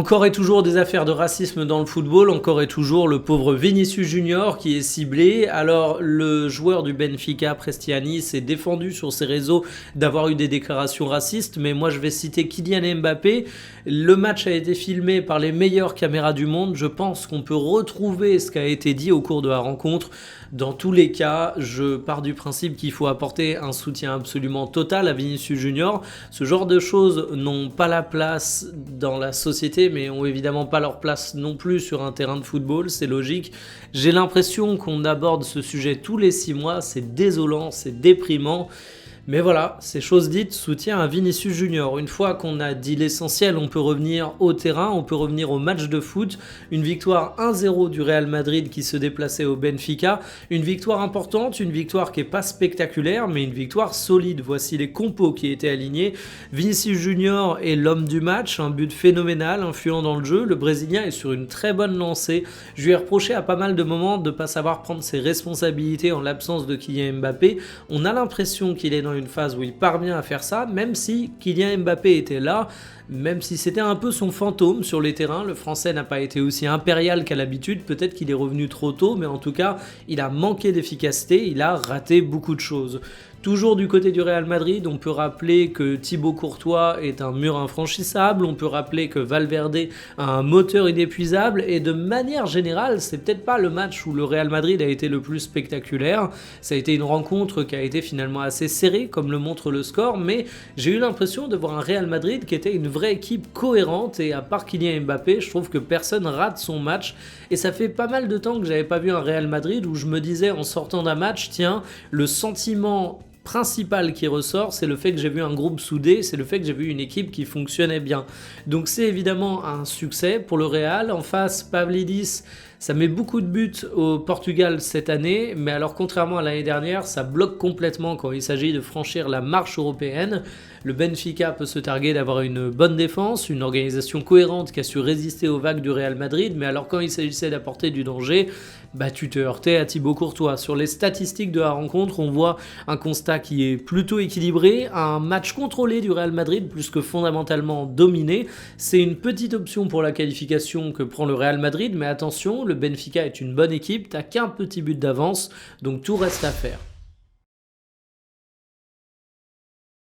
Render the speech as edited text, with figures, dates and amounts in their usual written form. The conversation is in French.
Encore et toujours des affaires de racisme dans le football, encore et toujours le pauvre Vinicius Junior qui est ciblé. Alors le joueur du Benfica, Prestiani, s'est défendu sur ses réseaux d'avoir eu des déclarations racistes, mais moi je vais citer Kylian Mbappé. Le match a été filmé par les meilleures caméras du monde, je pense qu'on peut retrouver ce qui a été dit au cours de la rencontre. Dans tous les cas, je pars du principe qu'il faut apporter un soutien absolument total à Vinicius Junior. Ce genre de choses n'ont pas la place dans la société, mais ont évidemment pas leur place non plus sur un terrain de football, c'est logique. J'ai l'impression qu'on aborde ce sujet tous les 6 mois, c'est désolant, c'est déprimant. Mais voilà, c'est chose dite, soutien à Vinicius Junior. Une fois qu'on a dit l'essentiel, on peut revenir au terrain, on peut revenir au match de foot. Une victoire 1-0 du Real Madrid qui se déplaçait au Benfica. Une victoire importante, une victoire qui n'est pas spectaculaire, mais une victoire solide. Voici les compos qui étaient alignés. Vinicius Junior est l'homme du match, un but phénoménal, influent dans le jeu. Le Brésilien est sur une très bonne lancée. Je lui ai reproché à pas mal de moments de ne pas savoir prendre ses responsabilités en l'absence de Kylian Mbappé. On a l'impression qu'il est dans une phase où il parvient à faire ça, même si Kylian Mbappé était là, même si c'était un peu son fantôme sur les terrains. Le Français n'a pas été aussi impérial qu'à l'habitude, peut-être qu'il est revenu trop tôt, mais en tout cas, il a manqué d'efficacité, il a raté beaucoup de choses. Toujours du côté du Real Madrid, on peut rappeler que Thibaut Courtois est un mur infranchissable, on peut rappeler que Valverde a un moteur inépuisable, et de manière générale, c'est peut-être pas le match où le Real Madrid a été le plus spectaculaire. Ça a été une rencontre qui a été finalement assez serrée, comme le montre le score, mais j'ai eu l'impression de voir un Real Madrid qui était une vraie équipe cohérente, et à part Kylian Mbappé, je trouve que personne rate son match, et ça fait pas mal de temps que j'avais pas vu un Real Madrid où je me disais en sortant d'un match, tiens, le sentiment principal qui ressort, c'est le fait que j'ai vu un groupe soudé, c'est le fait que j'ai vu une équipe qui fonctionnait bien. Donc c'est évidemment un succès pour le Real. En face, Pavlidis, ça met beaucoup de buts au Portugal cette année, mais alors contrairement à l'année dernière, ça bloque complètement quand il s'agit de franchir la marche européenne. Le Benfica peut se targuer d'avoir une bonne défense, une organisation cohérente qui a su résister aux vagues du Real Madrid, mais alors quand il s'agissait d'apporter du danger, tu te heurtais à Thibaut Courtois. Sur les statistiques de la rencontre, on voit un constat qui est plutôt équilibré, un match contrôlé du Real Madrid plus que fondamentalement dominé. C'est une petite option pour la qualification que prend le Real Madrid, mais attention, le Benfica est une bonne équipe, t'as qu'un petit but d'avance, donc tout reste à faire.